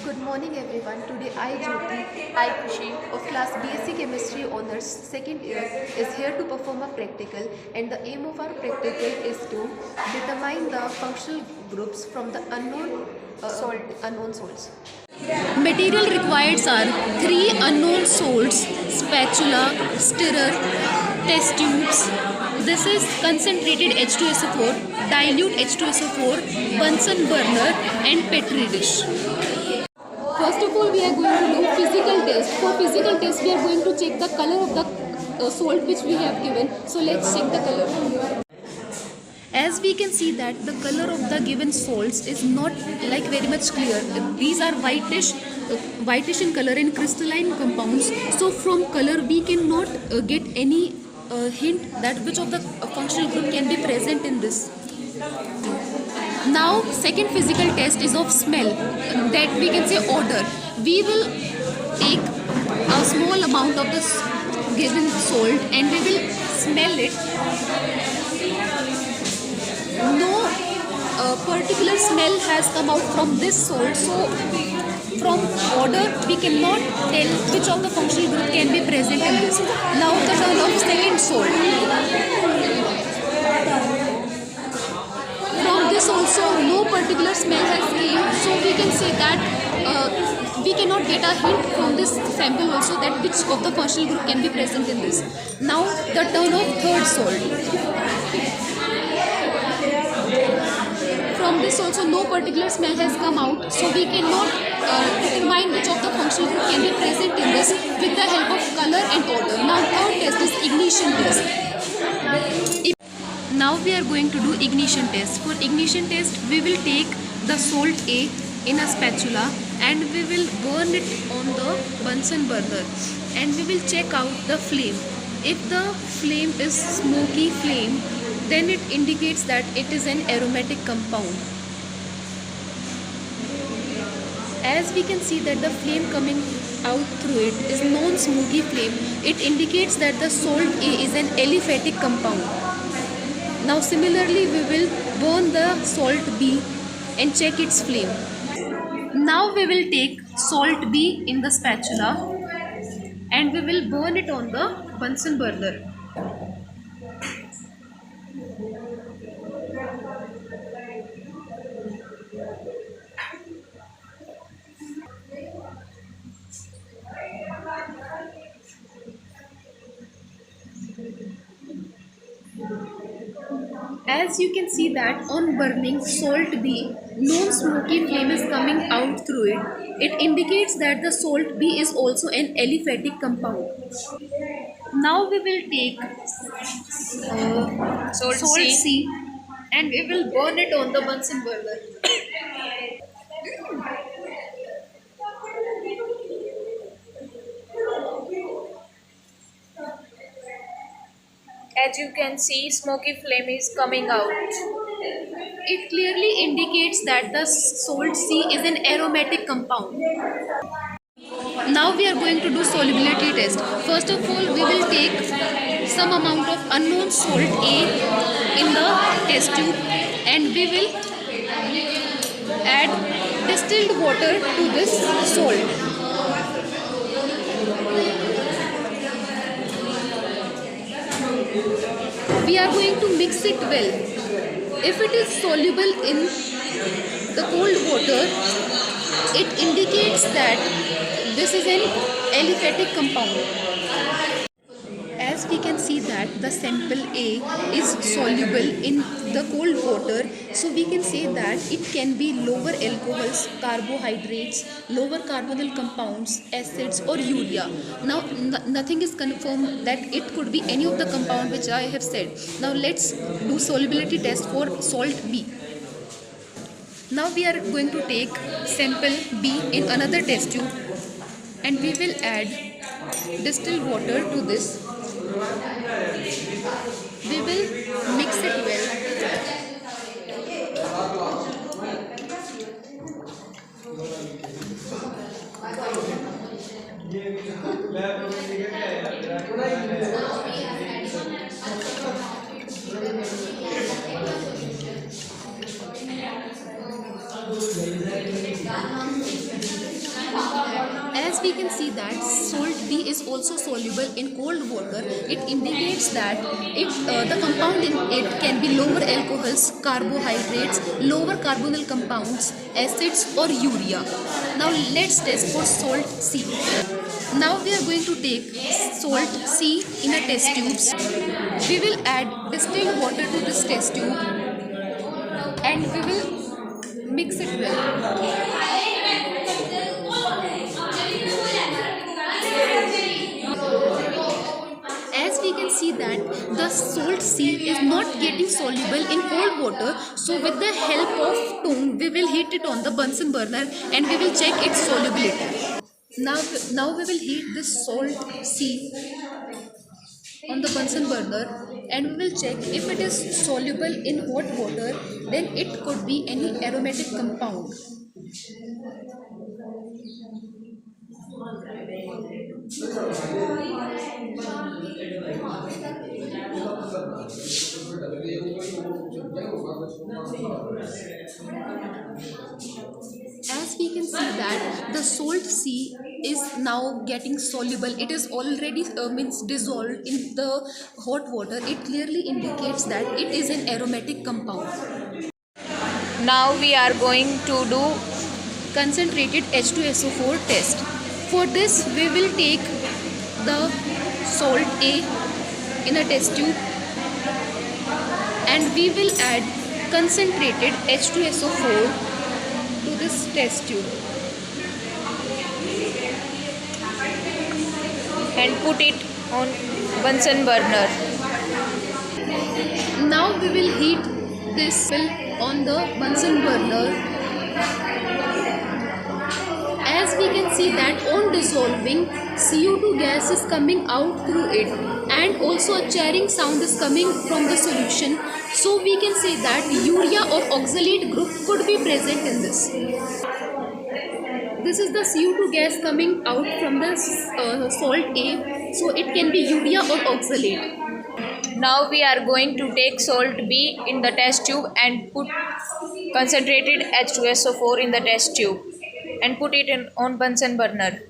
Good morning everyone. Today I Jyoti, I Kushi of class BSc Chemistry Honors second year is here to perform a practical, and the aim of our practical is to determine the functional groups from the unknown salts. Material required are three unknown salts, spatula, stirrer, test tubes. This is concentrated H2SO4, dilute H2SO4, Bunsen burner and Petri dish. First of all, we are going to do physical test. For physical test, we are going to check the color of the salt which we have given. So let's check the color. As we can see that the color of the given salts is not like very much clear. These are whitish in color and crystalline compounds. So from color we cannot get any hint that which of the functional group can be present in this. Now second physical test is of smell, that we can say odor. We will take a small amount of this given salt and we will smell it. No particular smell has come out from this salt, so from odor we cannot tell which of the functional group can be present in this. Now the turn of second salt. From this also no particular smell has came, so we can say that we cannot get a hint from this sample also that which of the functional group can be present in this. Now the turn of third salt. From this also no particular smell has come out, so we cannot determine which of the functional group can be present in this with the help of color and odor. Now third test is ignition test. Now we are going to do ignition test. For ignition test we will take the salt A in a spatula and we will burn it on the Bunsen burner and we will check out the flame. If the flame is smoky flame, then it indicates that it is an aromatic compound. As we can see that the flame coming out through it is non-smoky flame, it indicates that the salt A is an aliphatic compound. Now similarly we will burn the salt B and check its flame. Now we will take salt B in the spatula and we will burn it on the Bunsen burner. As you can see that on burning salt B, non-smoky flame is coming out through it. It indicates that the salt B is also an aliphatic compound. Now we will take salt C and we will burn it on the Bunsen burner. As you can see, smoky flame is coming out. It clearly indicates that the salt C is an aromatic compound. Now we are going to do solubility test. First of all, we will take some amount of unknown salt A in the test tube and we will add distilled water to this salt. We are going to mix it well. If it is soluble in the cold water, it indicates that this is an aliphatic compound. As we can see that the sample A is soluble in the cold water, so we can say that it can be lower alcohols, carbohydrates, lower carbonyl compounds, acids or urea. Now nothing is confirmed that it could be any of the compound which I have said. Now let's do solubility test for salt B. Now we are going to take sample B in another test tube and we will add distilled water to this. We will mix it well. As we can see that salt B is also soluble in cold water, it indicates that the compound in it can be lower alcohols, carbohydrates, lower carbonyl compounds, acids or urea. Now let's test for salt C. Now we are going to take salt C in a test tubes. We will add distilled water to this test tube and we will mix it well. As we can see that the salt C is not getting soluble in cold water, so with the help of tongue we will heat it on the Bunsen burner and we will check its solubility. Now we will heat this salt C on the Bunsen burner and we will check if it is soluble in hot water, then it could be any aromatic compound. As we can see that the salt C is now getting soluble. It is already means dissolved in the hot water. It clearly indicates that it is an aromatic compound. Now we are going to do Concentrated H2SO4 test. For this we will take the salt A in a test tube and we will add concentrated H2SO4 to this test tube. and put it on Bunsen burner. Now we will heat this on the Bunsen burner. As we can see that on dissolving, CO2 gas is coming out through it and also a charring sound is coming from the solution. So we can say that urea or oxalate group could be present in this. This is the CO2 gas coming out from the salt A, so it can be urea or oxalate. Now we are going to take salt B in the test tube and put concentrated H2SO4 in the test tube and put it on Bunsen burner.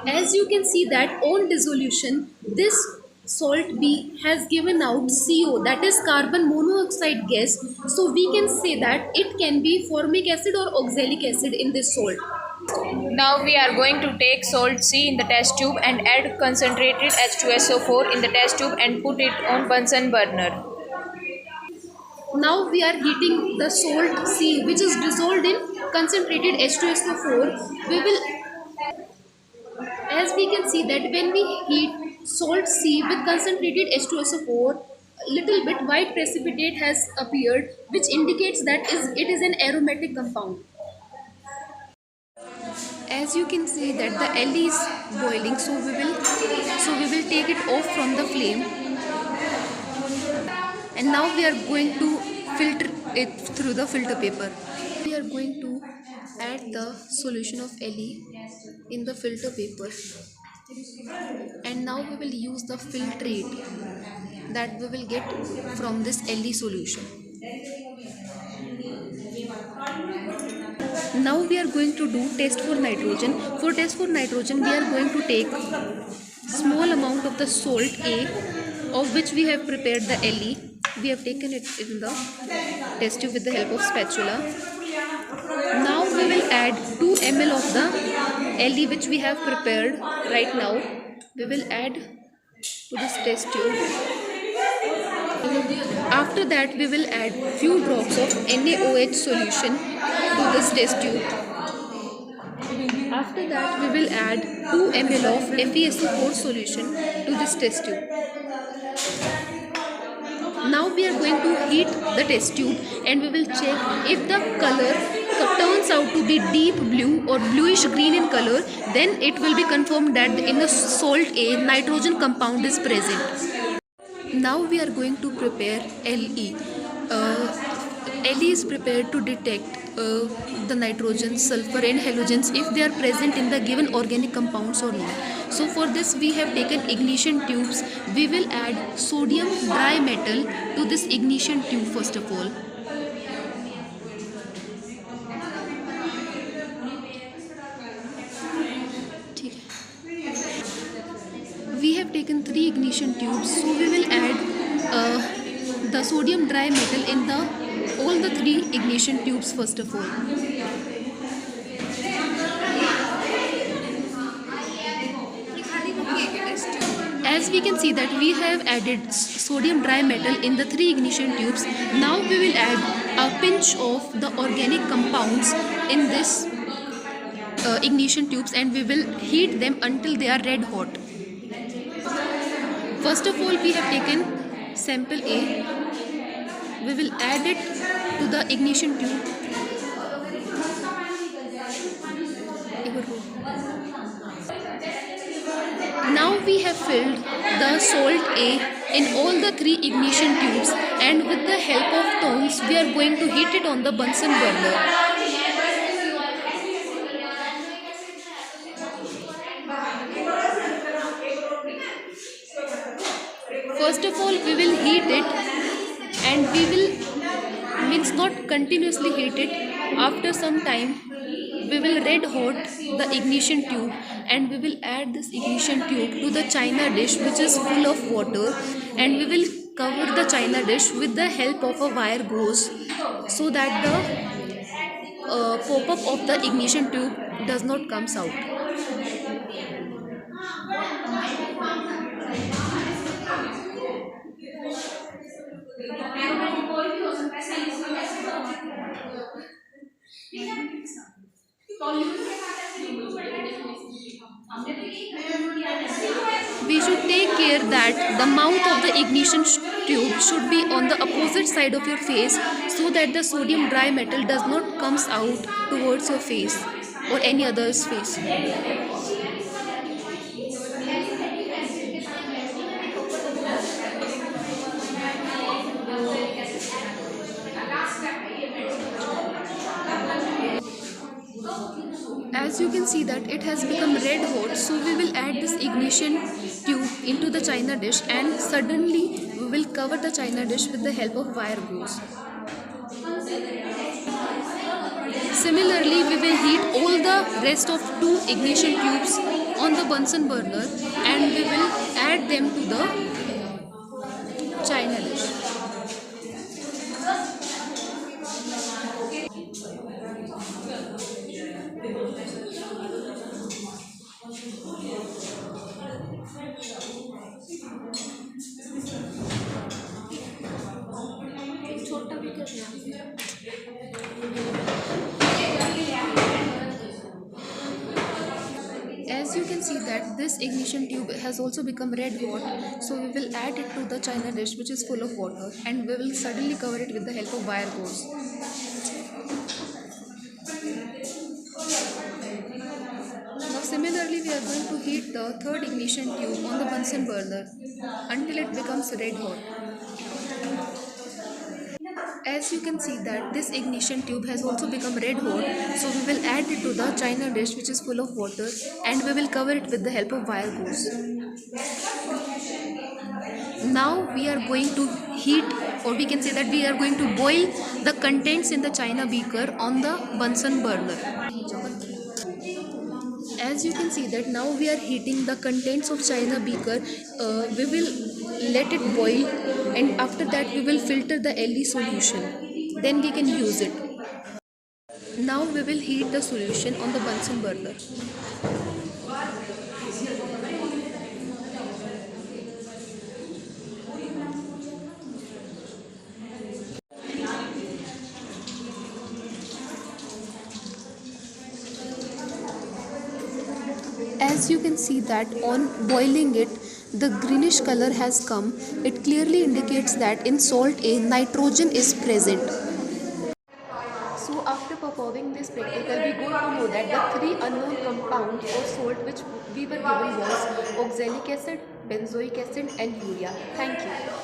As you can see that on dissolution, this salt B has given out CO, that is carbon monoxide gas. So we can say that it can be formic acid or oxalic acid in this salt. Now we are going to take salt C in the test tube and add concentrated H2SO4 in the test tube and put it on Bunsen burner. Now we are heating the salt C, which is dissolved in concentrated H2SO4. We will, as we can see that when we heat salt C with concentrated H2SO4, little bit white precipitate has appeared, which indicates that it is an aromatic compound. As you can see that the LE is boiling, so we will take it off from the flame. And now we are going to filter it through the filter paper. We are going to add the solution of LE in the filter paper. And now we will use the filtrate that we will get from this LE solution. Now we are going to do test for nitrogen. For test for nitrogen, we are going to take small amount of the salt A, of which we have prepared the LE. We have taken it in the test tube with the help of spatula. Now we will add 2 ml of the LE which we have prepared right now. We will add to this test tube. After that we will add few drops of NaOH solution to this test tube. After that we will add 2 ml of FeSO4 solution to this test tube. Now we are going to heat the test tube and we will check if the color turns out to be deep blue or bluish green in color, then it will be confirmed that in the salt A, nitrogen compound is present. Now we are going to prepare LE. LE is prepared to detect the nitrogen, sulfur and halogens if they are present in the given organic compounds or not. So for this we have taken ignition tubes. We will add sodium dry metal to this ignition tube first of all. ठीक है. We have taken 3 ignition tubes, so we will add the sodium dry metal in the all the 3 ignition tubes first of all. As we can see that we have added sodium dry metal in the 3 ignition tubes. Now we will add a pinch of the organic compounds in this ignition tubes, and we will heat them until they are red hot. First of all, we have taken sample A. We will add it to the ignition tube. Now we have filled the salt A in all the 3 ignition tubes, and with the help of tongs we are going to heat it on the Bunsen burner. First of all, we will heat it, and we will not continuously heat it. After some time we will red hot the ignition tube, and we will add this ignition tube to the china dish which is full of water, and we will cover the china dish with the help of a wire gauze so that the pop-up of the ignition tube does not comes out. We should take care that the mouth of the ignition tube should be on the opposite side of your face, so that the sodium dry metal does not comes out towards your face or any other's face. As you can see that it has become red hot, so we will add this ignition tube into the china dish, and suddenly we will cover the china dish with the help of wire gauze. Similarly, we will heat all the rest of 2 ignition tubes on the Bunsen burner, and we will add them to the china dish. As you can see that this ignition tube has also become red hot, so we will add it to the china dish which is full of water, and we will suddenly cover it with the help of wire gauze. Now similarly we are going to heat the 3rd ignition tube on the Bunsen burner until it becomes red hot. As you can see that this ignition tube has also become red hot, so we will add it to the china dish which is full of water, and we will cover it with the help of wire gauze. Now we are going to heat, or we can say that we are going to boil the contents in the china beaker on the Bunsen burner. As you can see that now we are heating the contents of china beaker. We will let it boil, and after that we will filter the LE solution, then we can use it. Now we will heat the solution on the Bunsen burner. As you can see that on boiling it, the greenish color has come. It clearly indicates that in salt A, nitrogen is present. So after performing this practical, we got to know that the 3 unknown compounds of salt which we were given was oxalic acid, benzoic acid and urea. Thank you.